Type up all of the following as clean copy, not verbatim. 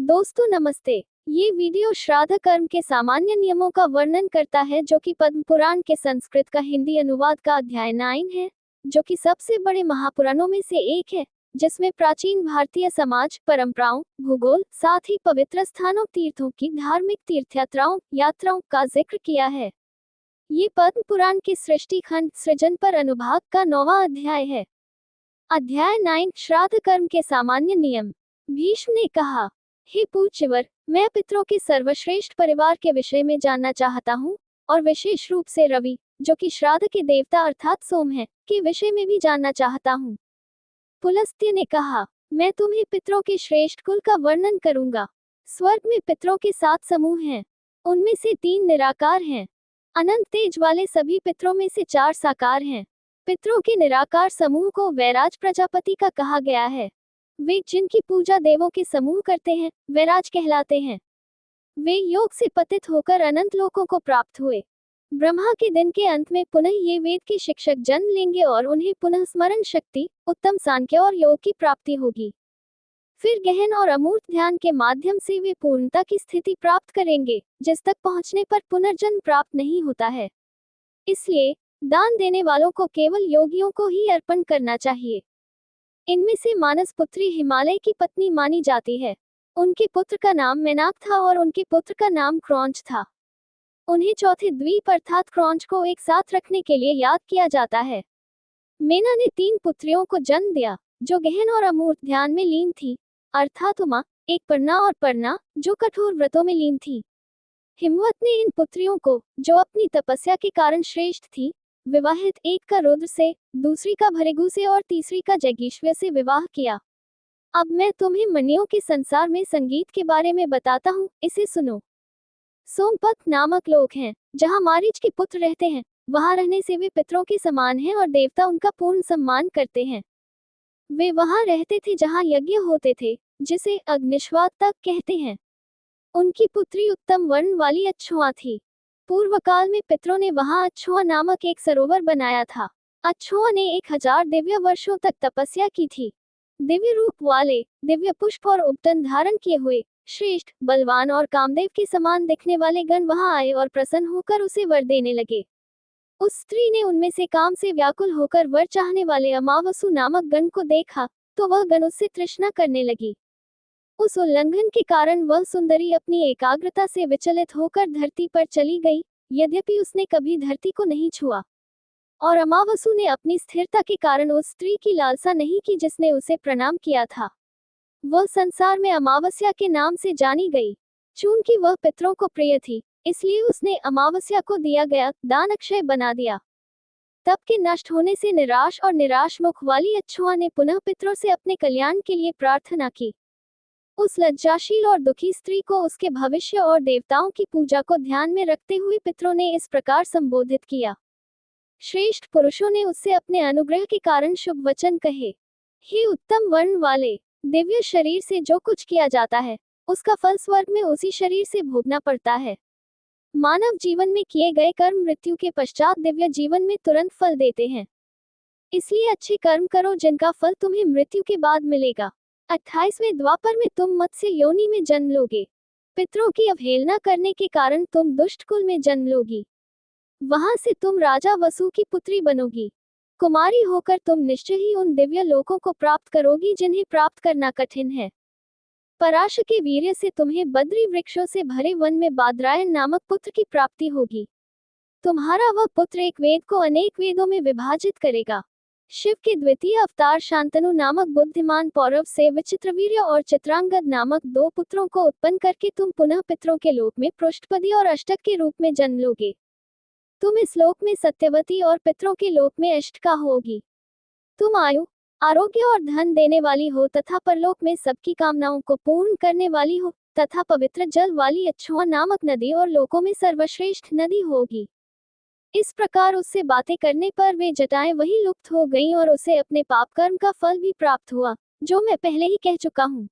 दोस्तों नमस्ते। ये वीडियो श्राद्ध कर्म के सामान्य नियमों का वर्णन करता है जो कि पद्म पुराण के संस्कृत का हिंदी अनुवाद का अध्याय 9 है, जो कि सबसे बड़े महापुराणों में से एक है, जिसमें प्राचीन भारतीय समाज, परंपराओं, भूगोल, साथ ही पवित्र स्थानों, तीर्थों की धार्मिक तीर्थयात्राओं यात्राओं का जिक्र किया है। ये पद्म पुराण के सृष्टि खंड सृजन पर अनुभाग का 9वां अध्याय है। अध्याय 9 श्राद्ध कर्म के सामान्य नियम। भीष्म ने कहा, हे पूज्यवर, मैं पितरों के सर्वश्रेष्ठ परिवार के विषय में जानना चाहता हूँ, और विशेष रूप से रवि, जो कि श्राद्ध के देवता अर्थात सोम है, के विषय में भी जानना चाहता हूँ। पुलस्त्य ने कहा, मैं तुम्हें पितरों के श्रेष्ठ कुल का वर्णन करूंगा। स्वर्ग में पितरों के 7 समूह हैं, उनमें से 3 निराकार हैं। अनंत तेज वाले सभी पितरों में से 4 साकार हैं। पितरों के निराकार समूह को वैराज प्रजापति का कहा गया है। वे जिनकी पूजा देवों के समूह करते हैं, वैराज कहलाते हैं। वे योग से पतित होकर अनंत लोकों को प्राप्त हुए। ब्रह्मा के दिन के अंत में पुनः ये वेद के शिक्षक जन्म लेंगे और उन्हें पुनः स्मरण शक्ति, उत्तम सांख्य और योग की प्राप्ति होगी। फिर गहन और अमूर्त ध्यान के माध्यम से वे पूर्णता की स्थिति प्राप्त करेंगे, जिस तक पहुंचने पर पुनर्जन्म प्राप्त नहीं होता है। इसलिए दान देने वालों को केवल योगियों को ही अर्पण करना चाहिए। इनमें से मानस पुत्री हिमालय की पत्नी मानी जाती है। उनके पुत्र का नाम मैनाक था और उनके पुत्र का नाम क्रौंच था। उन्हें चौथे द्वीप अर्थात क्रौंच को एक साथ रखने के लिए याद किया जाता है। मेना ने 3 पुत्रियों को जन्म दिया, जो गहन और अमूर्त ध्यान में लीन थी, अर्थात उमा, एक पर्णा और पर्णा, जो कठोर व्रतों में लीन थी। हिमवत ने इन पुत्रियों को, जो अपनी तपस्या के कारण श्रेष्ठ थी, विवाहित, एक का रुद्र से, दूसरी का भृगु से और तीसरी का जगीश्वर से विवाह किया। अब मैं तुम्हें मणियों के संसार में संगीत के बारे में बताता हूँ, इसे सुनो। सोमपथ नामक लोक हैं, जहाँ मारीच के पुत्र रहते हैं। वहाँ रहने से वे पितरों के समान हैं और देवता उनका पूर्ण सम्मान करते हैं। वे वहाँ रहते थे जहाँ यज्ञ होते थे, जिसे अग्निश्वात तक कहते हैं। उनकी पुत्री उत्तम वर्ण वाली अक्षुआ थी। पूर्व काल में पितरों ने वहां अक्षुआ नामक एक सरोवर बनाया था। अक्षुआ ने 1000 दिव्य वर्षों तक तपस्या की थी। दिव्य रूप वाले, दिव्य पुष्प और उपटन धारण किए हुए, श्रेष्ठ, बलवान और कामदेव के समान दिखने वाले गण वहां आए और प्रसन्न होकर उसे वर देने लगे। उस स्त्री ने उनमें से काम से व्याकुल होकर वर चाहने वाले अमावसु नामक गण को देखा, तो वह गण उससे तृष्णा करने लगी। उस उल्लंघन के कारण वह सुंदरी अपनी एकाग्रता से विचलित होकर धरती पर चली गई, यद्यपि उसने कभी धरती को नहीं छुआ। और अमावसु ने अपनी स्थिरता के कारण उस स्त्री की लालसा नहीं की जिसने उसे प्रणाम किया था। वह संसार में अमावस्या के नाम से जानी गई। चूंकि वह पितरों को प्रिय थी, इसलिए उसने अमावस्या को दिया गया दान अक्षय बना दिया। तप के नष्ट होने से निराश और निराश मुख वाली अक्षुआ ने पुनः पितरों से अपने कल्याण के लिए प्रार्थना की। उस लज्जाशील और दुखी स्त्री को उसके भविष्य और देवताओं की पूजा को ध्यान में रखते हुए पितरों ने इस प्रकार संबोधित किया। श्रेष्ठ पुरुषों ने उससे अपने अनुग्रह के कारण शुभ वचन कहे। हे उत्तम वर्ण वाले, दिव्य शरीर से जो कुछ किया जाता है, उसका फल स्वर्ग में उसी शरीर से भोगना पड़ता है। मानव जीवन में किए गए कर्म मृत्यु के पश्चात दिव्य जीवन में तुरंत फल देते हैं। इसलिए अच्छे कर्म करो जिनका फल तुम्हें मृत्यु के बाद मिलेगा। 28वें द्वापर में तुम मत्स्य योनि में जन्म लोगे। पितरों की अवहेलना करने के कारण तुम दुष्ट कुल में जन्म लोगी। वहां से तुम राजा वसु की पुत्री बनोगी। कुमारी होकर तुम निश्चय ही उन दिव्य लोकों को प्राप्त करोगी जिन्हें प्राप्त करना कठिन है। पराश के वीर्य से तुम्हें बद्री वृक्षों से भरे वन में बादरायण नामक पुत्र की प्राप्ति होगी। तुम्हारा वह पुत्र एक वेद को अनेक वेदों में विभाजित करेगा। शिव के द्वितीय अवतार शांतनु नामक बुद्धिमान पौरव से विचित्रवीर्य और चित्रांगद नामक 2 पुत्रों को उत्पन्न करके तुम पुनः पितरों के लोक में पृष्ठपदी और अष्टक के रूप में जन्म लोगे। तुम इस लोक में सत्यवती और पितरों के लोक में अष्टका होगी। तुम आयु, आरोग्य और धन देने वाली हो तथा परलोक में सबकी कामनाओं को पूर्ण करने वाली हो, तथा पवित्र जल वाली अक्षुआ नामक नदी और लोकों में सर्वश्रेष्ठ नदी होगी। इस प्रकार उससे बातें करने पर वे जटाएं वही लुप्त हो गईं और उसे अपने पाप कर्म का फल भी प्राप्त हुआ, जो मैं पहले ही कह चुका हूँ।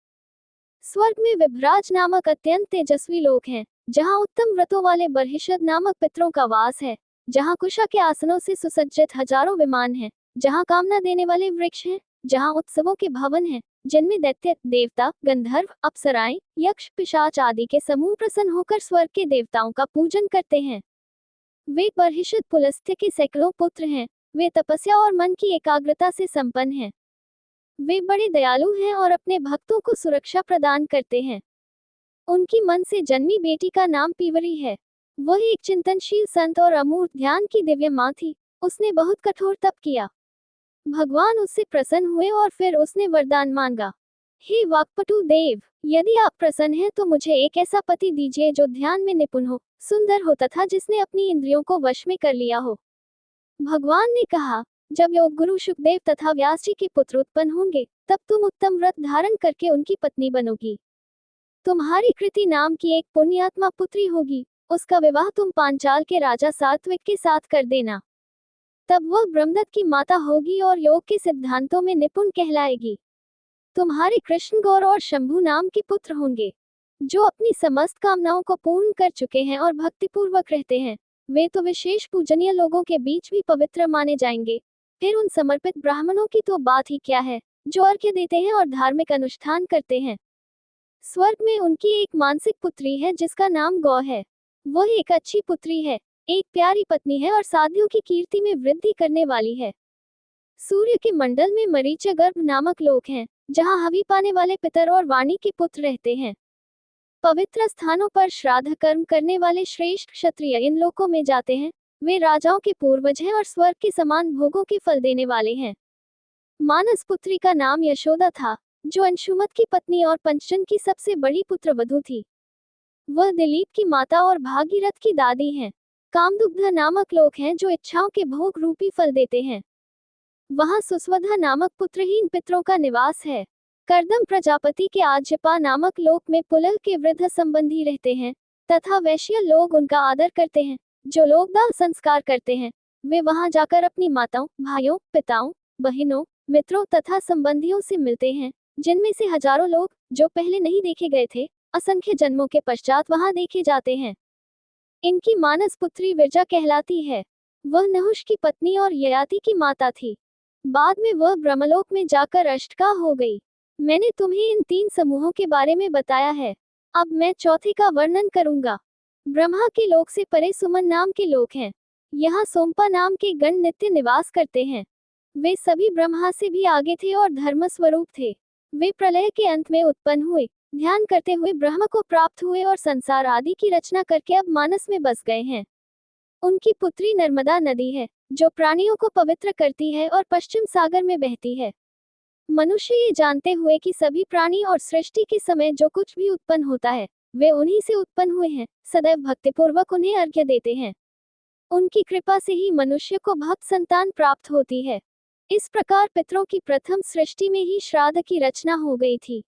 स्वर्ग में विभ्राज नामक अत्यंत तेजस्वी लोक हैं, जहाँ उत्तम व्रतों वाले बर्हिषद नामक पितरों का वास है, जहाँ कुशा के आसनों से सुसज्जित हजारों विमान हैं, जहाँ कामना देने वाले वृक्ष हैं, जहाँ उत्सवों के भवन हैं, जिनमें दैत्य, देवता, गंधर्व, अप्सराएं, यक्ष, पिशाच आदि के समूह प्रसन्न होकर स्वर्ग के देवताओं का पूजन करते हैं। वे बर्हिषद पुलस्त्य के सैकड़ों पुत्र हैं। वे तपस्या और मन की एकाग्रता से संपन्न हैं। वे बड़े दयालु हैं और अपने भक्तों को सुरक्षा प्रदान करते हैं। उनकी मन से जन्मी बेटी का नाम पीवरी है। वह एक चिंतनशील संत और अमूर्त ध्यान की दिव्य माँ थी। उसने बहुत कठोर तप किया। भगवान उससे प्रसन्न हुए और फिर उसने वरदान मांगा, हे वाक्पटु देव, यदि आप प्रसन्न हैं तो मुझे एक ऐसा पति दीजिए जो ध्यान में निपुण हो, सुंदर हो तथा जिसने अपनी इंद्रियों को वश में कर लिया हो। भगवान ने कहा, जब योग गुरु शुकदेव तथा व्यास जी के पुत्र उत्पन्न होंगे, तब तुम उत्तम व्रत धारण करके उनकी पत्नी बनोगी। तुम्हारी कृति नाम की एक पुण्यात्मा पुत्री होगी। उसका विवाह तुम पांचाल के राजा सात्विक के साथ कर देना। तब वह ब्रह्मदत्त की माता होगी और योग के सिद्धांतों में निपुण कहलाएगी। तुम्हारे कृष्ण गौर और शंभु नाम के पुत्र होंगे, जो अपनी समस्त कामनाओं को पूर्ण कर चुके हैं और भक्तिपूर्वक रहते हैं। वे तो विशेष पूजनीय लोगों के बीच भी पवित्र माने जाएंगे। फिर उन समर्पित ब्राह्मणों की तो बात ही क्या है, जो अर्घ्य देते हैं और धार्मिक अनुष्ठान करते हैं। स्वर्ग में उनकी एक मानसिक पुत्री है जिसका नाम गौ है। वह एक अच्छी पुत्री है, एक प्यारी पत्नी है और साध्यों की कीर्ति में वृद्धि करने वाली है। सूर्य के मंडल में मरीचगर्भ नामक लोक हैं, जहाँ हवि पाने वाले पितर और वाणी के पुत्र रहते हैं। पवित्र स्थानों पर श्राद्ध कर्म करने वाले श्रेष्ठ क्षत्रिय इन लोकों में जाते हैं। वे राजाओं के पूर्वज हैं और स्वर्ग के समान भोगों के फल देने वाले हैं। मानस पुत्री का नाम यशोदा था, जो अंशुमत की पत्नी और पंचजन की सबसे बड़ी पुत्रवधू थी। वह दिलीप की माता और भागीरथ की दादी हैं। कामदुग्ध नामक लोक हैं जो इच्छाओं के भोग रूपी फल देते हैं। वहां सुस्वधा नामक पुत्रहीन पितरों का निवास है। करदम प्रजापति के आज्यपा नामक लोक में पुलह के वृद्ध संबंधी रहते हैं तथा वैश्य लोग उनका आदर करते हैं। जो लोग दाह संस्कार करते हैं, वे वहां जाकर अपनी माताओं, भाइयों, पिताओं, बहनों, मित्रों तथा संबंधियों से मिलते हैं, जिनमें से हजारों लोग, जो पहले नहीं देखे गए थे, असंख्य जन्मों के पश्चात वहां देखे जाते हैं। इनकी मानस पुत्री विरजा कहलाती है। वह नहुष की पत्नी और ययाति की माता थी। बाद में वह ब्रह्मलोक में जाकर अष्टका हो गई। मैंने तुम्हें इन 3 समूहों के बारे में बताया है। अब मैं चौथे का वर्णन करूंगा। ब्रह्मा के लोक से परे सुमन नाम के लोक हैं। यहाँ सोमपा नाम के गण नित्य निवास करते हैं। वे सभी ब्रह्मा से भी आगे थे और धर्म स्वरूप थे। वे प्रलय के अंत में उत्पन्न हुए, ध्यान करते हुए ब्रह्म को प्राप्त हुए और संसार आदि की रचना करके अब मानस में बस गए हैं। उनकी पुत्री नर्मदा नदी है, जो प्राणियों को पवित्र करती है और पश्चिम सागर में बहती है। मनुष्य ये जानते हुए कि सभी प्राणी और सृष्टि के समय जो कुछ भी उत्पन्न होता है, वे उन्हीं से उत्पन्न हुए हैं, सदैव भक्तिपूर्वक उन्हें अर्घ्य देते हैं। उनकी कृपा से ही मनुष्य को भक्त संतान प्राप्त होती है। इस प्रकार पितरों की प्रथम सृष्टि में ही श्राद्ध की रचना हो गई थी।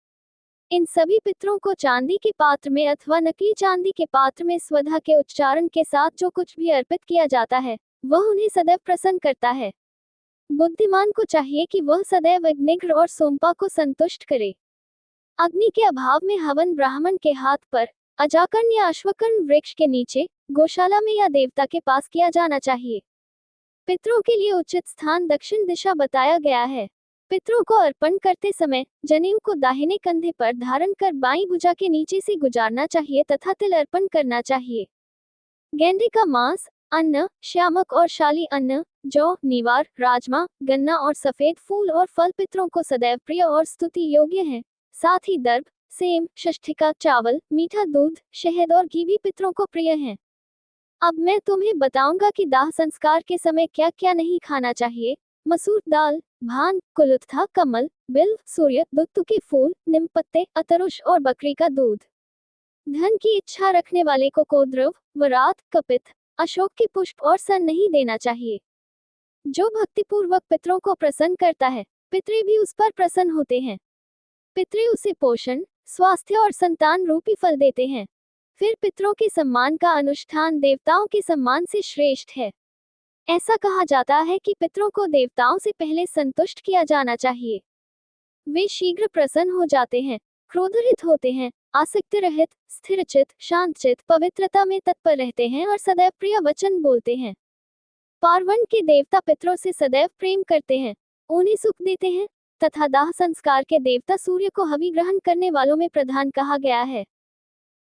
इन सभी पितरों को चांदी के पात्र में अथवा नकली चांदी के पात्र में स्वधा के उच्चारण के साथ जो कुछ भी अर्पित किया जाता है, वह उन्हें सदैव प्रसन्न करता है। बुद्धिमान को चाहिए कि वह सदैव अग्निघ्र और सोमपा को संतुष्ट करे। अग्नि के अभाव में हवन ब्राह्मण के हाथ पर, अजाकर्ण या अश्वकर्ण वृक्ष के नीचे, गौशाला में या देवता के पास किया जाना चाहिए। पितरों के लिए उचित स्थान दक्षिण दिशा बताया गया है। पितरों को अर्पण करते समय जनेऊ को दाहिने कंधे पर धारण कर बाईं भुजा के नीचे से गुजारना चाहिए तथा तिल अर्पण करना चाहिए। गेंडे का मांस, अन्न, श्यामक और शाली अन्न, जौ, निवार, राजमा, गन्ना और सफेद फूल और फल पितरों को सदैव प्रिय और स्तुति योग्य हैं। साथ ही दर्भ, सेम, षष्ठिका, चावल, मीठा दूध, शहद और घी भी पितरों को प्रिय हैं। अब मैं तुम्हें बताऊंगा कि दाह संस्कार के समय क्या क्या नहीं खाना चाहिए। मसूर दाल, भांग, कुलुत्था, कमल, बिल्व, सूर्य, दुत्तु के फूल, नीम पत्ते, अतरुष और बकरी का दूध। धन की इच्छा रखने वाले को कोद्रव, वरात, कपित, अशोक के पुष्प और सन नहीं देना चाहिए। जो भक्तिपूर्वक पितरों को प्रसन्न करता है, पितरे भी उस पर प्रसन्न होते हैं। पितरे उसे पोषण, स्वास्थ्य और संतान रूपी फल देते हैं। फिर पितरों के सम्मान का अनुष्ठान देवताओं के सम्मान से श्रेष्ठ है। ऐसा कहा जाता है कि पितरों को देवताओं से पहले संतुष्ट किया जाना चाहिए। वे शीघ्र प्रसन्न हो जाते हैं, क्रोधरहित होते हैं, आसक्ति रहित, स्थिरचित, शांतचित, पवित्रता में तत्पर रहते हैं और सदैव प्रिय वचन बोलते हैं। पार्वण के देवता पितरों से सदैव प्रेम करते हैं, उन्हें सुख देते हैं, तथा दाह संस्कार के देवता सूर्य को हवि ग्रहण करने वालों में प्रधान कहा गया है।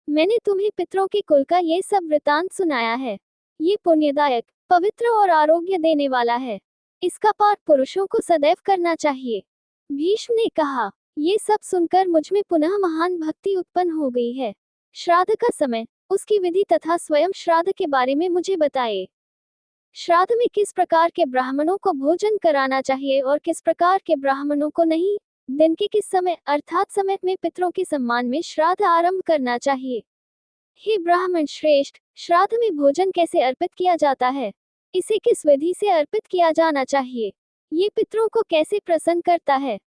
मैंने तुम्हें पितरों के कुल का ये सब वृतांत सुनाया है। ये पुण्यदायक, पवित्र और आरोग्य देने वाला है। इसका पाठ पुरुषों को सदैव करना चाहिए। भीष्म ने कहा, ये सब सुनकर मुझमें पुनः महान भक्ति उत्पन्न हो गई है। श्राद्ध का समय, उसकी विधि तथा स्वयं श्राद्ध के बारे में मुझे बताइए। श्राद्ध में किस प्रकार के ब्राह्मणों को भोजन कराना चाहिए और किस प्रकार के ब्राह्मणों को नहीं। दिन के किस समय अर्थात समय में पितरों के सम्मान में श्राद्ध आरंभ करना चाहिए। हे ब्राह्मण श्रेष्ठ, श्राद्ध में भोजन कैसे अर्पित किया जाता है, इसे किस विधि से अर्पित किया जाना चाहिए, ये पितरों को कैसे प्रसन्न करता है।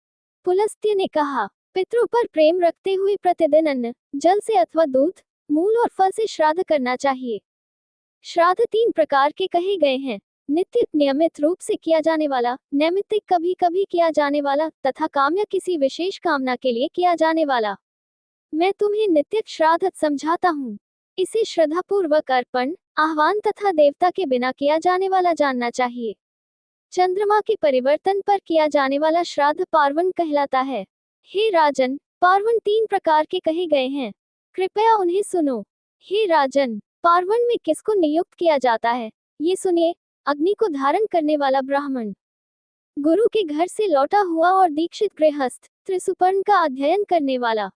पुलस्त्य ने कहा, पितरों पर प्रेम रखते हुए प्रतिदिन अन्न, जल से अथवा दूध, मूल और फल से श्राद्ध करना चाहिए। श्राद्ध 3 प्रकार के कहे गए हैं, नित्य नियमित रूप से किया जाने वाला, नैमित्तिक कभी कभी किया जाने वाला तथा काम्य किसी विशेष कामना के लिए किया जाने वाला। मैं तुम्हें नित्य श्राद्ध समझाता हूँ। इसे श्रद्धापूर्वक अर्पण, आह्वान तथा देवता के बिना किया जाने वाला जानना चाहिए। चंद्रमा के परिवर्तन पर किया जाने वाला श्राद्ध पार्वन कहलाता है। हे राजन, पार्वन 3 प्रकार के कहे गए हैं, कृपया उन्हें सुनो। हे राजन, पार्वन में किसको नियुक्त किया जाता है, ये सुनिए। अग्नि को धारण करने वाला ब्राह्मण, गुरु के घर से लौटा हुआ और दीक्षित गृहस्थ, त्रिसुपर्ण का अध्ययन करने वाला,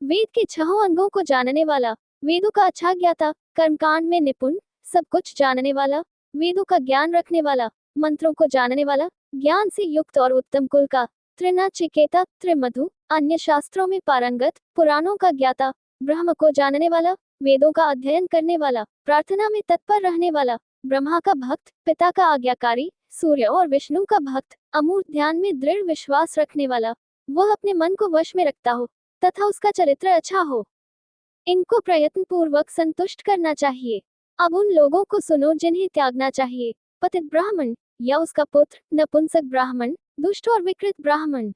वेद के 6 अंगों को जानने वाला, वेदों का अच्छा ज्ञाता, कर्मकांड में निपुण, सब कुछ जानने वाला, वेदों का ज्ञान रखने वाला, मंत्रों को जानने वाला, ज्ञान से युक्त और उत्तम कुल का, त्रिनाचिकेता, त्रिमधु, अन्य शास्त्रों में पारंगत, पुराणों का ज्ञाता, ब्रह्म को जानने वाला, वेदों का अध्ययन करने वाला, प्रार्थना में तत्पर रहने वाला, ब्रह्मा का भक्त, पिता का आज्ञाकारी, सूर्य और विष्णु का भक्त, अमूर्त ध्यान में दृढ़ विश्वास रखने वाला, वह अपने मन को वश में रखता हो तथा उसका चरित्र अच्छा हो। इनको प्रयत्न पूर्वक संतुष्ट करना चाहिए। अब उन लोगों को सुनो जिन्हें त्यागना चाहिए, पतित ब्राह्मण या उसका पुत्र, नपुंसक ब्राह्मण, दुष्ट और विकृत ब्राह्मण।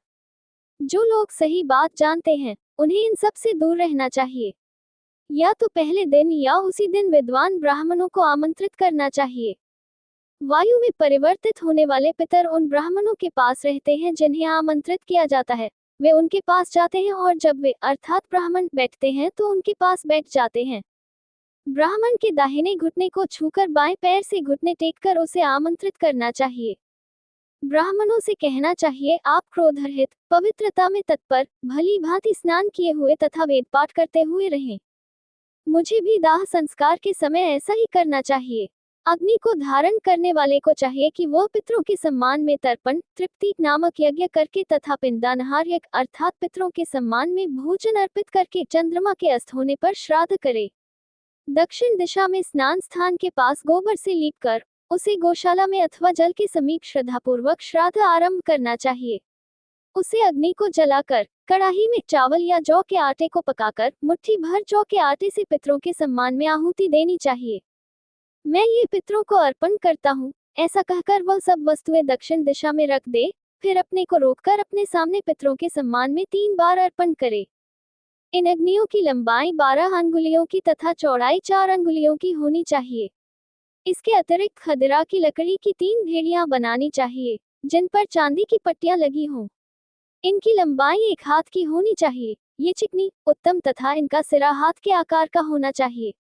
जो लोग सही बात जानते हैं, उन्हें इन सब से दूर रहना चाहिए। या तो पहले दिन या उसी दिन विद्वान ब्राह्मणों को आमंत्रित करना चाहिए। वायु में परिवर्तित होने वाले पितर उन ब्राह्मणों के पास रहते हैं जिन्हें आमंत्रित किया जाता है, वे उनके पास जाते हैं और जब वे अर्थात ब्राह्मण बैठते हैं तो उनके पास बैठ जाते हैं। ब्राह्मण के दाहिने घुटने को छूकर बाएं पैर से घुटने टेककर उसे आमंत्रित करना चाहिए। ब्राह्मणों से कहना चाहिए, आप क्रोधरहित, पवित्रता में तत्पर, भली भांति स्नान किए हुए तथा वेद पाठ करते हुए रहें। मुझे भी दाह संस्कार के समय ऐसा ही करना चाहिए। अग्नि को धारण करने वाले को चाहिए कि वह पितरों के सम्मान में तर्पण, तृप्ति नामक यज्ञ करके तथा पिंडानहार यज्ञ अर्थात पितरों के सम्मान में भोजन अर्पित करके चंद्रमा के अस्त होने पर श्राद्ध करे। दक्षिण दिशा में स्नान स्थान के पास गोबर से लीपकर उसे गौशाला में अथवा जल के समीप श्रद्धापूर्वक श्राद्ध आरंभ करना चाहिए। उसे अग्नि को जलाकर कड़ाही में चावल या जौ के आटे को पकाकर मुट्ठी भर जौ के आटे से पितरों के सम्मान में आहुति देनी चाहिए। मैं ये पितरों को अर्पण करता हूँ, ऐसा कहकर वह सब वस्तुएं दक्षिण दिशा में रख दे, फिर अपने को रोककर अपने सामने पितरों के सम्मान में 3 बार अर्पण करे। इन अग्नियों की लंबाई 12 अंगुलियों की तथा चौड़ाई 4 अंगुलियों की होनी चाहिए। इसके अतिरिक्त खदिरा की लकड़ी की 3 भेड़ियां बनानी चाहिए, जिन पर चांदी की पट्टियां लगी हों। इनकी लंबाई 1 हाथ की होनी चाहिए। ये चिकनी, उत्तम तथा इनका सिरा हाथ के आकार का होना चाहिए।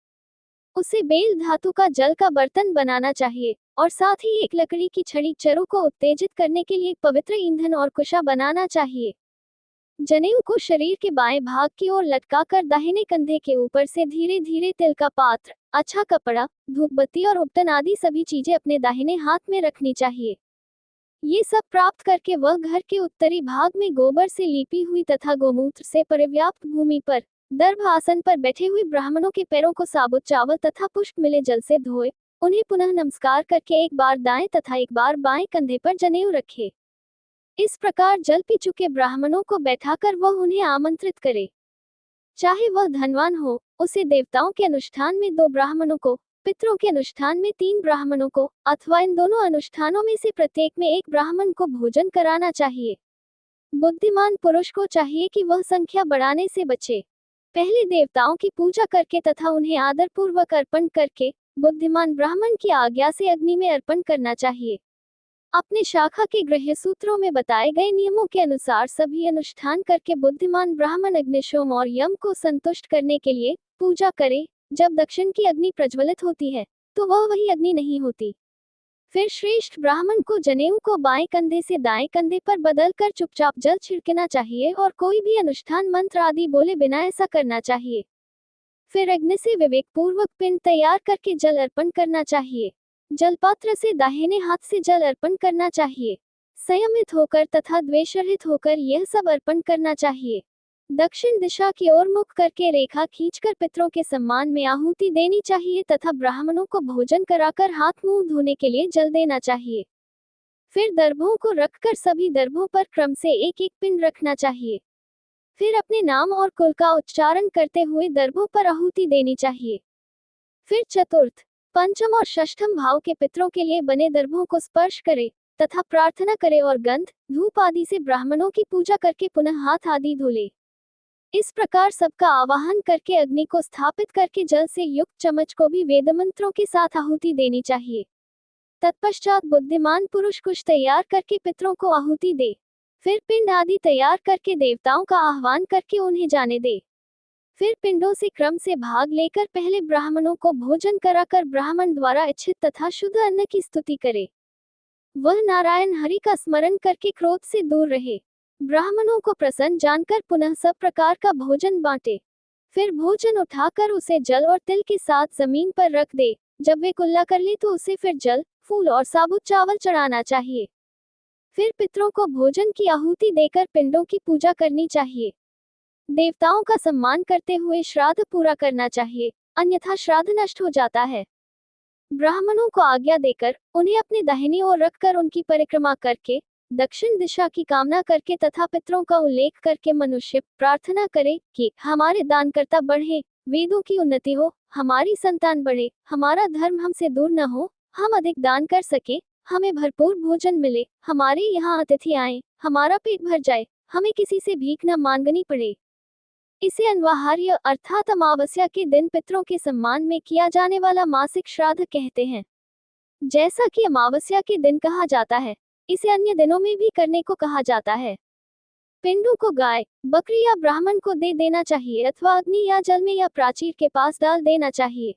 उसे बेल धातु का जल का बर्तन बनाना चाहिए और साथ ही एक लकड़ी की छड़ी चरों को उत्तेजित करने के लिए पवित्र ईंधन और कुशा बनाना चाहिए। जनेऊ को शरीर के बाएं भाग की ओर लटकाकर दाहिने कंधे के ऊपर से धीरे धीरे तिल का पात्र, अच्छा कपड़ा, धूपबत्ती और उपटन आदि सभी चीजें अपने दाहिने हाथ में रखनी चाहिए। ये सब प्राप्त करके वह घर के उत्तरी भाग में गोबर से लीपी हुई तथा गोमूत्र से परिव्याप्त भूमि पर दर्भ आसन पर बैठे हुए ब्राह्मणों के पैरों को साबुत चावल तथा पुष्प मिले जल से धोए, उन्हें पुनः नमस्कार करके 1 बार दाएं तथा 1 बार बाएं कंधे पर जनेऊ रखे। इस प्रकार जल पी चुके ब्राह्मणों को बैठाकर वह उन्हें आमंत्रित करे। चाहे वह धनवान हो, उसे देवताओं के अनुष्ठान में 2 ब्राह्मणों को, पितरों के अनुष्ठान में 3 ब्राह्मणों को अथवा इन दोनों अनुष्ठानों में से प्रत्येक में 1 ब्राह्मण को भोजन कराना चाहिए। बुद्धिमान पुरुष को चाहिए कि वह संख्या बढ़ाने से बचे। पहले देवताओं की पूजा करके तथा उन्हें आदर पूर्वक अर्पण करके बुद्धिमान ब्राह्मण की आज्ञा से अग्नि में अर्पण करना चाहिए। अपने शाखा के गृह सूत्रों में बताए गए नियमों के अनुसार सभी अनुष्ठान करके बुद्धिमान ब्राह्मण अग्निशोम और यम को संतुष्ट करने के लिए पूजा करे। जब दक्षिण की अग्नि प्रज्वलित होती है तो वह वही अग्नि नहीं होती। फिर श्रेष्ठ ब्राह्मण को जनेऊ को बाएं कंधे से दाएं कंधे पर बदलकर चुपचाप जल छिड़कना चाहिए और कोई भी अनुष्ठान मंत्र आदि बोले बिना ऐसा करना चाहिए। फिर अग्नि से विवेक पूर्वक पिंड तैयार करके जल अर्पण करना चाहिए। जलपात्र से दाहिने हाथ से जल अर्पण करना चाहिए। संयमित होकर तथा द्वेषरहित होकर यह सब अर्पण करना चाहिए। दक्षिण दिशा की ओर मुख करके रेखा खींचकर पितरों के सम्मान में आहुति देनी चाहिए तथा ब्राह्मणों को भोजन कराकर हाथ मुंह धोने के लिए जल देना चाहिए। फिर दर्भों को रखकर सभी दर्भों पर क्रम से एक एक पिंड रखना चाहिए। फिर अपने नाम और कुल का उच्चारण करते हुए दर्भों पर आहुति देनी चाहिए। फिर चतुर्थ, पंचम और षष्ठम भाव के पितरों के लिए बने दर्भों को स्पर्श करे तथा प्रार्थना करे और गंध धूप आदि से ब्राह्मणों की पूजा करके पुनः हाथ आदि धो ले। इस प्रकार सबका आवाहन करके अग्नि को स्थापित करके जल से युक्त चम्मच को भी वेद मंत्रों के साथ आहुति देनी चाहिए। तत्पश्चात बुद्धिमान पुरुष कुछ तैयार करके पितरों को आहुति दे। फिर पिंड आदि तैयार करके देवताओं का आह्वान करके उन्हें जाने दे। फिर पिंडों से क्रम से भाग लेकर पहले ब्राह्मणों को भोजन कराकर ब्राह्मण द्वारा इच्छित तथा शुद्ध अन्न की स्तुति करे। वह नारायण हरि का स्मरण करके क्रोध से दूर रहे। ब्राह्मणों को प्रसन्न जानकर पुनः सब प्रकार का भोजन बांटे। फिर भोजन उठाकर उसे जल और तिल के साथ जमीन पर रख दे। जब वे कुल्ला कर ले तो उसे फिर जल, फूल और साबुत चावल चढ़ाना चाहिए। फिर पितरों को भोजन की आहुति देकर पिंडों की पूजा करनी चाहिए। देवताओं का सम्मान करते हुए श्राद्ध पूरा करना चाहिए, अन्यथा श्राद्ध नष्ट हो जाता है। ब्राह्मणों को आज्ञा देकर उन्हें अपने दाहिनी ओर रखकर उनकी परिक्रमा करके दक्षिण दिशा की कामना करके तथा पितरों का उल्लेख करके मनुष्य प्रार्थना करे कि हमारे दानकर्ता बढ़े, वेदों की उन्नति हो, हमारी संतान बढ़े, हमारा धर्म हमसे दूर न हो, हम अधिक दान कर सके, हमें भरपूर भोजन मिले, हमारे यहाँ अतिथि आए, हमारा पेट भर जाए, हमें किसी से भीख न मांगनी पड़े। इसे अन्वाहार्य अर्थात अमावस्या के दिन पितरों के सम्मान में किया जाने वाला मासिक श्राद्ध कहते हैं। जैसा कि अमावस्या के दिन कहा जाता है, इसे अन्य दिनों में भी करने को कहा जाता है। पिंडों को गाय, बकरी या ब्राह्मण को दे देना चाहिए अथवा अग्नि या जल में या प्राचीर के पास डाल देना चाहिए।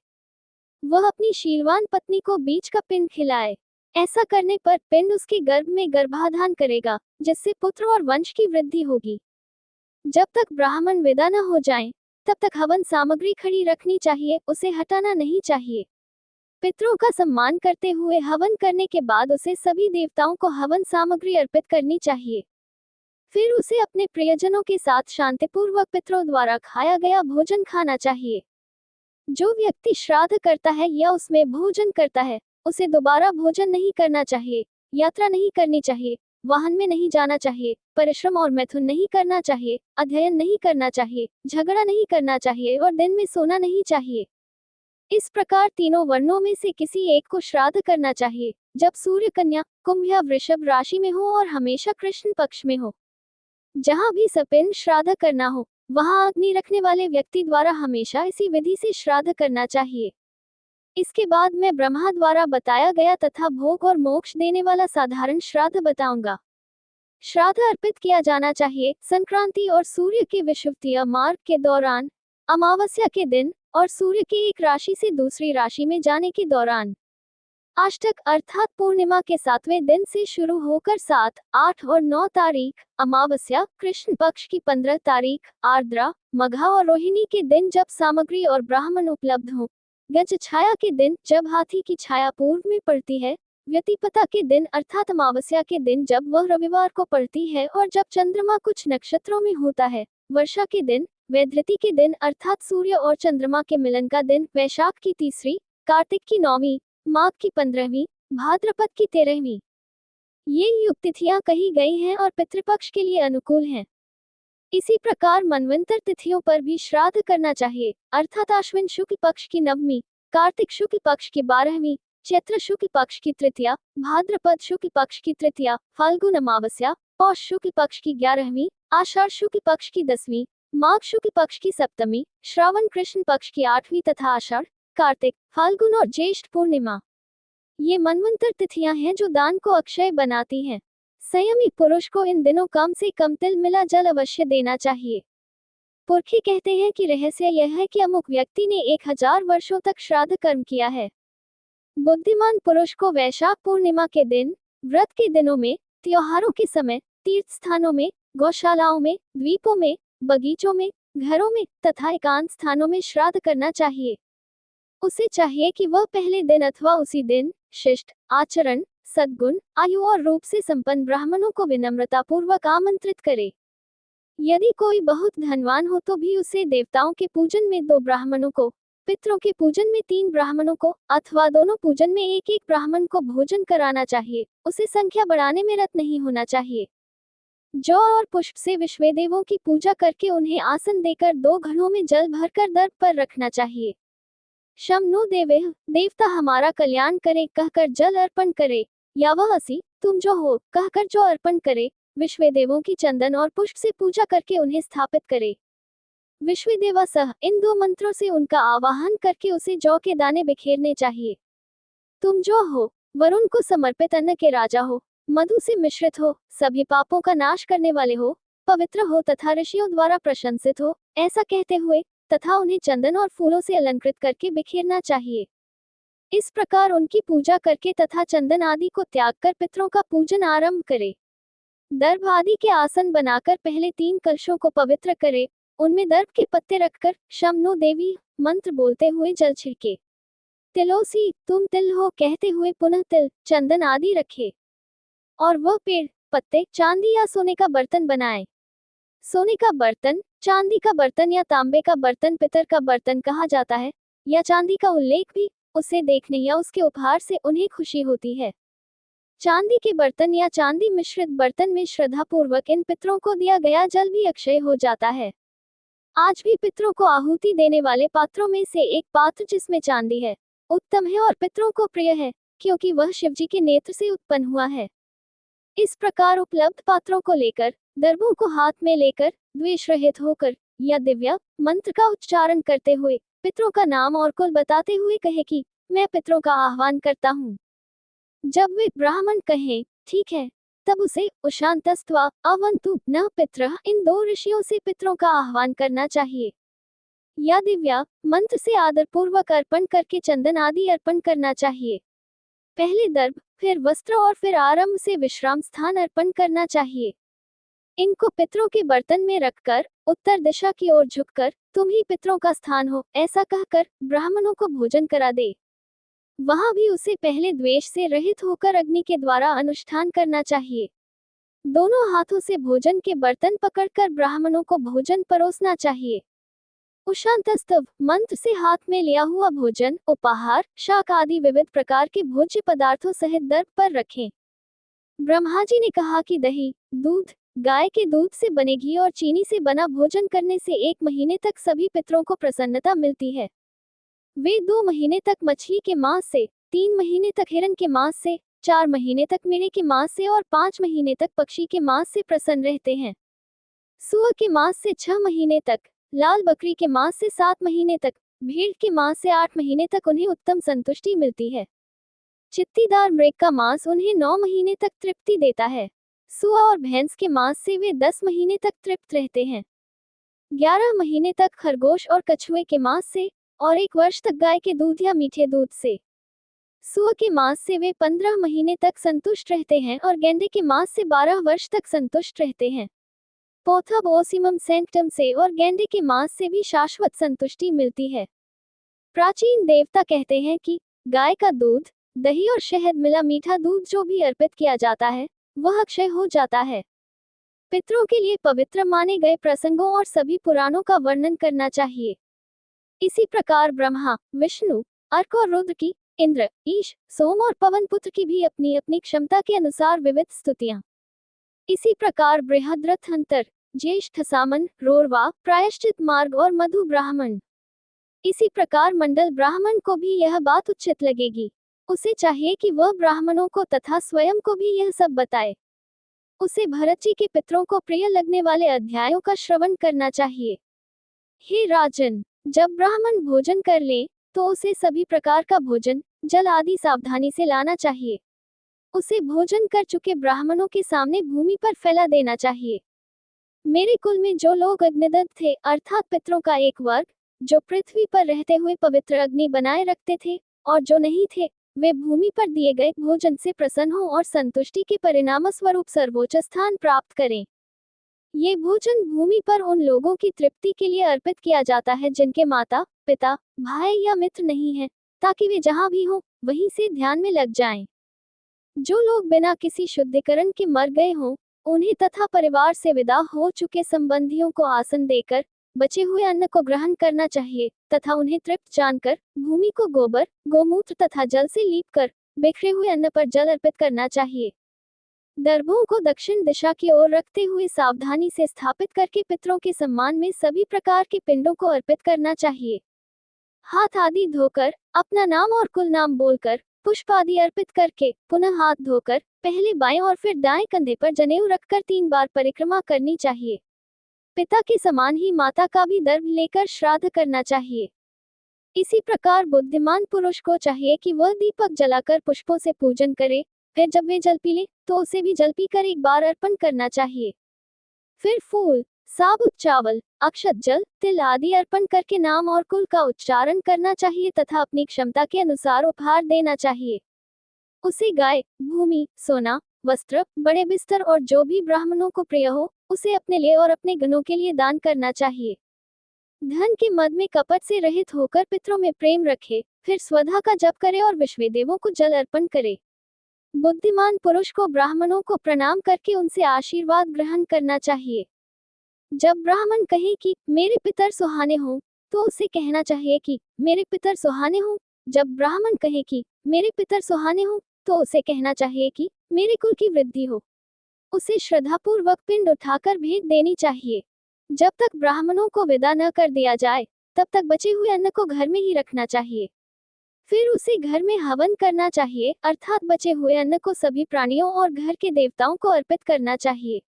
वह अपनी शीलवान पत्नी को बीज का पिंड खिलाए। ऐसा करने पर पिंड उसके गर्भ में गर्भाधान करेगा, जिससे पुत्र और वंश की वृद्धि होगी। जब तक ब्राह्मण विदा न हो जाएं, तब तक हवन सामग्री खड़ी रखनी चाहिए, उसे हटाना नहीं चाहिए। पितरों का सम्मान करते हुए हवन करने के बाद उसे सभी देवताओं को हवन सामग्री अर्पित करनी चाहिए। फिर उसे अपने प्रियजनों के साथ शांतिपूर्वक पितरों द्वारा खाया गया भोजन खाना चाहिए। जो व्यक्ति श्राद्ध करता है या उसमें भोजन करता है, उसे दोबारा भोजन नहीं करना चाहिए, यात्रा नहीं करनी चाहिए, वाहन में नहीं जाना चाहिए, परिश्रम और मैथुन नहीं करना चाहिए, अध्ययन नहीं करना चाहिए, झगड़ा नहीं करना चाहिए और दिन में सोना नहीं चाहिए। इस प्रकार तीनों वर्णों में से किसी एक को श्राद्ध करना चाहिए, जब सूर्य कन्या, कुंभ या वृषभ राशि में हो और हमेशा कृष्ण पक्ष में हो। जहाँ भी सपिंड श्राद्ध करना हो, वहाँ अग्नि रखने वाले व्यक्ति द्वारा हमेशा इसी विधि से श्राद्ध करना चाहिए। इसके बाद मैं ब्रह्मा द्वारा बताया गया तथा भोग और मोक्ष देने वाला साधारण श्राद्ध बताऊंगा। श्राद्ध अर्पित किया जाना चाहिए संक्रांति और सूर्य के विषुवतीय मार्ग के दौरान, अमावस्या के दिन और सूर्य की एक राशि से दूसरी राशि में जाने के दौरान। अष्टक अर्थात पूर्णिमा के 7वें दिन से शुरू होकर 7, 8 और 9 तारीख, अमावस्या, कृष्ण पक्ष की 15 तारीख, आर्द्रा, मघा और रोहिणी के दिन जब सामग्री और ब्राह्मण उपलब्ध हो, गज छाया के दिन जब हाथी की छाया पूर्व में पड़ती है, व्यतिपता के दिन अर्थात अमावस्या के दिन जब वह रविवार को पड़ती है और जब चंद्रमा कुछ नक्षत्रों में होता है, वर्षा के दिन, वैधृति के दिन अर्थात सूर्य और चंद्रमा के मिलन का दिन, वैशाख की 3वीं, कार्तिक की 9वीं, माघ की 15वीं, भाद्रपद की 13वीं। ये युग तिथियां कही गई हैं और पितृपक्ष के लिए अनुकूल हैं। इसी प्रकार मनवंतर तिथियों पर भी श्राद्ध करना चाहिए, अर्थात आश्विन शुक्ल पक्ष की 9वीं, कार्तिक शुक्ल पक्ष की 12वीं, चैत्र शुक्ल पक्ष की तृतीया, भाद्रपद शुक्ल पक्ष की तृतीया, फाल्गुन अमावस्या, पौष शुक्ल पक्ष की 11वीं, आषाढ़ शुक्ल पक्ष की 10वीं, माघ शुक्ल पक्ष की 7वीं, श्रावण कृष्ण पक्ष की 8वीं तथा आषाढ़, कार्तिक, फाल्गुन और ज्येष्ठ पूर्णिमा। ये मनवंतर तिथियां हैं जो दान को अक्षय बनाती हैं। संयमी पुरुष को इन दिनों कम से कम तिल मिला जल अवश्य देना चाहिए। पुरखी कहते हैं कि रहस्य यह है कि अमुक व्यक्ति ने 1000 वर्षों तक श्राद्ध कर्म किया है। बुद्धिमान पुरुष को वैशाख पूर्णिमा के दिन, व्रत के दिनों में, त्योहारों के समय, तीर्थ स्थानों में, गौशालाओं में, द्वीपों में, बगीचों में, घरों में तथा एकांत स्थानों में श्राद्ध करना चाहिए। उसे चाहिए कि वह पहले दिन अथवा उसी दिन शिष्ट आचरण, सद्गुण, आयु और रूप से संपन्न ब्राह्मणों को विनम्रतापूर्वक आमंत्रित करे। यदि कोई बहुत धनवान हो तो भी उसे देवताओं के पूजन में 2 ब्राह्मणों को, पितरों के पूजन में 3 ब्राह्मणों को अथवा दोनों पूजन में एक ब्राह्मण को भोजन कराना चाहिए। उसे संख्या बढ़ाने में रत नहीं होना चाहिए। जौ और पुष्प से विश्वदेवों की पूजा करके उन्हें आसन देकर 2 घड़ों में जल भरकर दर्प पर रखना चाहिए। शम नु देवेह, देवता हमारा कल्याण करे कहकर जल अर्पण करे, या वह असी तुम जो हो कहकर जो अर्पण करे। विश्वदेवों की चंदन और पुष्प से पूजा करके उन्हें स्थापित करे। विश्वदेवा सह इन 2 मंत्रों से उनका आवाहन करके उसे जौ के दाने बिखेरने चाहिए। तुम जो हो, वरुण को समर्पित अन्न के राजा हो, मधु से मिश्रित हो, सभी पापों का नाश करने वाले हो, पवित्र हो तथा ऋषियों द्वारा प्रशंसित हो, ऐसा कहते हुए तथा उन्हें चंदन और फूलों से अलंकृत करके बिखेरना चाहिए। इस प्रकार उनकी पूजा करके तथा चंदन आदि को त्याग कर पितरों का पूजन आरंभ करे। दर्भ आदि के आसन बनाकर पहले 3 कलशों को पवित्र करे। उनमें दर्भ के पत्ते रखकर शम नु देवी मंत्र बोलते हुए जल छिड़के। तिलोसी तुम तिल हो कहते हुए पुनः तिल, चंदन आदि रखे और वह पेड़, पत्ते चांदी या सोने का बर्तन बनाए। सोने का बर्तन, चांदी का बर्तन या तांबे का बर्तन पितर का बर्तन कहा जाता है, या चांदी का उल्लेख भी उसे देखने या उसके उपहार से उन्हें खुशी होती है। चांदी के बर्तन या चांदी मिश्रित बर्तन में श्रद्धापूर्वक इन पितरों को दिया गया जल भी अक्षय हो जाता है। आज भी पितरों को आहुति देने वाले पात्रों में से एक पात्र जिसमें चांदी है, उत्तम है और पितरों को प्रिय है, क्योंकि वह शिवजी के नेत्र से उत्पन्न हुआ है। इस प्रकार उपलब्ध पात्रों को लेकर, दर्भों को हाथ में लेकर, द्वेष रहित होकर या दिव्य मंत्र का उच्चारण करते हुए पितरों का नाम और कुल बताते हुए कहे कि मैं पितरों का आह्वान करता हूँ। जब वे ब्राह्मण कहें ठीक है, तब उसे उशांतस्त्वा अवंतु न पित्र इन 2 ऋषियों से पितरों का आह्वान करना चाहिए। या दिव्या मंत्र से आदर पूर्वक अर्पण करके चंदन आदि अर्पण करना चाहिए। पहले दर्भ, फिर वस्त्र और फिर आरंभ से विश्राम स्थान अर्पण करना चाहिए। इनको पितरों के बर्तन में रखकर उत्तर दिशा की ओर झुककर तुम ही पितरों का स्थान हो ऐसा कहकर ब्राह्मणों को भोजन करा दे। वहां भी उसे पहले द्वेष से रहित होकर अग्नि के द्वारा अनुष्ठान करना चाहिए। दोनों हाथों से भोजन के बर्तन पकड़कर ब्राह्मणों को भोजन परोसना चाहिए। उशांतस्तव मंत्र से हाथ में लिया हुआ भोजन, उपहार, शाक आदि विविध प्रकार के भोज्य पदार्थों सहित दर्भ पर रखें। ब्रह्मा जी ने कहा कि दही, दूध, गाय के दूध से बने घी और चीनी से बना भोजन करने से 1 महीने तक सभी पितरों को प्रसन्नता मिलती है। वे 2 महीने तक मछली के मांस से, 3 महीने तक हिरण के मांस से, 4 महीने तक मेढ़े के मांस से और 5 महीने तक पक्षी के मांस से प्रसन्न रहते हैं। सुअर के मांस से 6 महीने तक, लाल बकरी के मांस से 7 महीने तक, भेड़ के मांस से 8 महीने तक उन्हें उत्तम संतुष्टि मिलती है। चित्तीदार मृग का मांस उन्हें 9 महीने तक तृप्ति देता है। सुआ और भैंस के मांस से वे 10 महीने तक तृप्त रहते हैं। 11 महीने तक खरगोश और कछुए के मांस से और 1 वर्ष तक गाय के दूध या मीठे दूध से। सुअर के मांस से वे 15 महीने तक संतुष्ट रहते हैं और गेंडे के मांस से 12 वर्ष तक संतुष्ट रहते हैं। पोथब ओसिमम सेंक्टम से और गेंडे के मांस से भी शाश्वत संतुष्टि मिलती है। प्राचीन देवता कहते हैं कि गाय का दूध, दही और शहद मिला मीठा दूध जो भी अर्पित किया जाता है वह अक्षय हो जाता है। पितरों के लिए पवित्र माने गए प्रसंगों और सभी पुराणों का वर्णन करना चाहिए। इसी प्रकार ब्रह्मा, विष्णु, अर्क और रुद्र की, इंद्र, ईश, सोम और पवन पुत्र की भी अपनी अपनी क्षमता के अनुसार विविध स्तुतियां। इसी प्रकार बृहद्रथंतर, ज्येष्ठ सामन, रोरवा, प्रायश्चित मार्ग और मधु ब्राह्मण। इसी प्रकार मंडल ब्राह्मण को भी यह बात उचित लगेगी। उसे चाहिए कि वह ब्राह्मणों को तथा स्वयं को भी यह सब बताए। उसे भरत जी के पितरों को प्रिय लगने वाले अध्यायों का श्रवण करना चाहिए। हे राजन, जब ब्राह्मण भोजन कर ले तो उसे सभी प्रकार का भोजन, जल आदि सावधानी से लाना चाहिए। उसे भोजन कर चुके ब्राह्मणों के सामने भूमि पर फैला देना चाहिए। मेरे कुल में जो लोग अग्निदग्ध थे, अर्थात पितरों का एक वर्ग, जो पृथ्वी पर रहते हुए पवित्र अग्नि बनाए रखते थे, और जो नहीं थे, वे भूमि पर दिए गए भोजन से प्रसन्न हो और संतुष्टि के परिणाम स्वरूप सर्वोच्च स्थान प्राप्त करें। ये भोजन भूमि पर उन लोगों की तृप्ति के लिए अर्पित किया जाता है जिनके माता, पिता, भाई या मित्र नहीं है, ताकि वे जहां भी हों, वहीं से ध्यान में लग जाएं। जो लोग बिना किसी शुद्धिकरण के मर गए हों, उन्हें तथा परिवार से विदा हो चुके संबंधियों को आसन देकर बचे हुए अन्न को ग्रहण करना चाहिए तथा उन्हें तृप्त जानकर भूमि को गोबर, गोमूत्र तथा जल से लीप कर बिखरे हुए अन्न पर जल अर्पित करना चाहिए। दर्भों को दक्षिण दिशा की ओर रखते हुए सावधानी से स्थापित करके पितरों के सम्मान में सभी प्रकार के पिंडों को अर्पित करना चाहिए। हाथ आदि धोकर, अपना नाम और कुल नाम बोलकर, पुष्प आदि अर्पित करके, पुनः हाथ धोकर पहले बाएं और फिर दाएं कंधे पर जनेऊ रखकर 3 बार परिक्रमा करनी चाहिए। पिता के समान ही माता का भी दर्भ लेकर श्राद्ध करना चाहिए। इसी प्रकार बुद्धिमान पुरुष को चाहिए कि वह दीपक जलाकर पुष्पों से पूजन करे, फिर जब वे जल पी ले तो उसे भी जल पीकर एक बार अर्पण करना चाहिए। फिर फूल, साबुत चावल, अक्षत जल, तिल आदि अर्पण करके नाम और कुल का उच्चारण करना चाहिए तथा अपनी क्षमता के अनुसार उपहार देना चाहिए। उसे गाय, भूमि, सोना, वस्त्र, बड़े बिस्तर और जो भी ब्राह्मणों को प्रिय हो, उसे अपने लिए और अपने गणों के लिए दान करना चाहिए। धन के मद में कपट से रहित होकर पितरों में प्रेम रखे, फिर स्वधा का जप करे और विश्वदेवों को जल अर्पण करे। बुद्धिमान पुरुष को ब्राह्मणों को प्रणाम करके उनसे आशीर्वाद ग्रहण करना चाहिए। जब ब्राह्मण कहे कि मेरे पितर सुहाने हों, तो उसे कहना चाहिए कि मेरे पितर सुहाने हों। जब ब्राह्मण कहे कि मेरे पितर सुहाने हों, तो उसे कहना चाहिए कि मेरे कुल की वृद्धि हो। उसे श्रद्धापूर्वक पिंड उठाकर भेंट देनी चाहिए। जब तक ब्राह्मणों को विदा न कर दिया जाए, तब तक बचे हुए अन्न को घर में ही रखना चाहिए। फिर उसे घर में हवन करना चाहिए, अर्थात बचे हुए अन्न को सभी प्राणियों और घर के देवताओं को अर्पित करना चाहिए।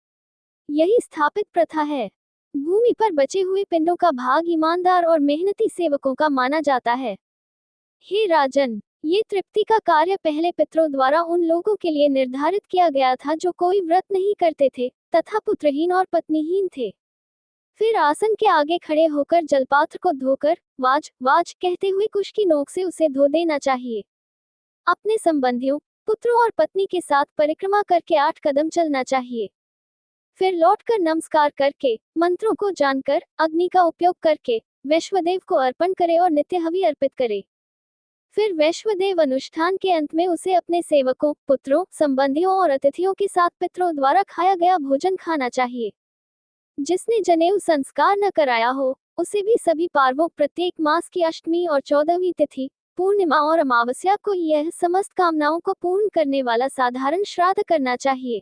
यही स्थापित प्रथा है। भूमि पर बचे हुए पिंडों का भाग ईमानदार और मेहनती सेवकों का माना जाता है। हे राजन, ये तृप्ति का कार्य पहले पितरों द्वारा उन लोगों के लिए निर्धारित किया गया था जो कोई व्रत नहीं करते थे तथा पुत्रहीन और पत्नीहीन थे। फिर आसन के आगे खड़े होकर जलपात्र को धोकर वाज वाज कहते हुए कुश की नोक से उसे धो देना चाहिए। अपने संबंधियों, पुत्रों और पत्नी के साथ परिक्रमा करके 8 कदम चलना चाहिए। फिर लौटकर नमस्कार करके, मंत्रों को जानकर, अग्नि का उपयोग करके वैश्वदेव को अर्पण करे और नित्य हवि अर्पित करे। फिर वैश्वदेव अनुष्ठान के अंत में उसे अपने सेवकों, पुत्रों, संबंधियों और अतिथियों के साथ पितरों द्वारा खाया गया भोजन खाना चाहिए। जिसने जनेऊ संस्कार न कराया हो, उसे भी सभी पर्वों, प्रत्येक मास की अष्टमी और 14वीं तिथि, पूर्णिमा और अमावस्या को यह समस्त कामनाओं को पूर्ण करने वाला साधारण श्राद्ध करना चाहिए।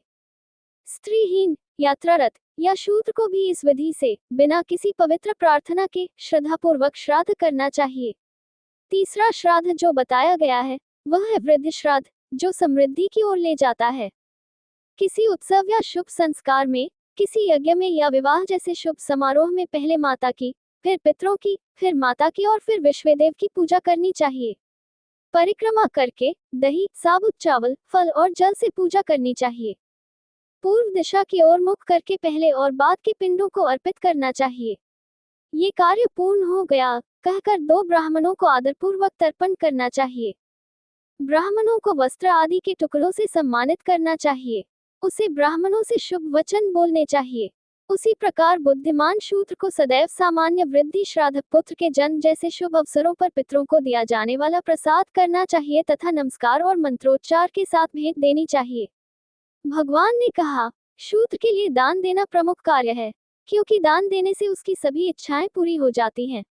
स्त्रीहीन, यात्रारत या शूद्र को भी इस विधि से बिना किसी पवित्र प्रार्थना के श्रद्धापूर्वक श्राद्ध करना चाहिए। तीसरा श्राद्ध जो बताया गया है, वह है वृद्धि श्राद्ध, जो समृद्धि की ओर ले जाता है। किसी उत्सव या शुभ संस्कार में, किसी यज्ञ में या विवाह जैसे शुभ समारोह में पहले माता की, फिर पितरों की, फिर माता की और फिर विश्वदेव की पूजा करनी चाहिए। परिक्रमा करके दही, साबुत चावल, फल और जल से पूजा करनी चाहिए। पूर्व दिशा की ओर मुख करके पहले और बाद के पिंडों को अर्पित करना चाहिए। ये कार्य पूर्ण हो गया कहकर 2 ब्राह्मणों को आदरपूर्वक तर्पण करना चाहिए। ब्राह्मणों को वस्त्र आदि के टुकड़ों से सम्मानित करना चाहिए। उसे ब्राह्मणों से शुभ वचन बोलने चाहिए। उसी प्रकार बुद्धिमान शूद्र को सदैव सामान्य वृद्धि श्राद्ध, पुत्र के जन्म जैसे शुभ अवसरों पर पितरों को दिया जाने वाला प्रसाद करना चाहिए तथा नमस्कार और मंत्रोच्चार के साथ भेंट देनी चाहिए। भगवान ने कहा, शूद्र के लिए दान देना प्रमुख कार्य है, क्योंकि दान देने से उसकी सभी इच्छाएं पूरी हो जाती हैं।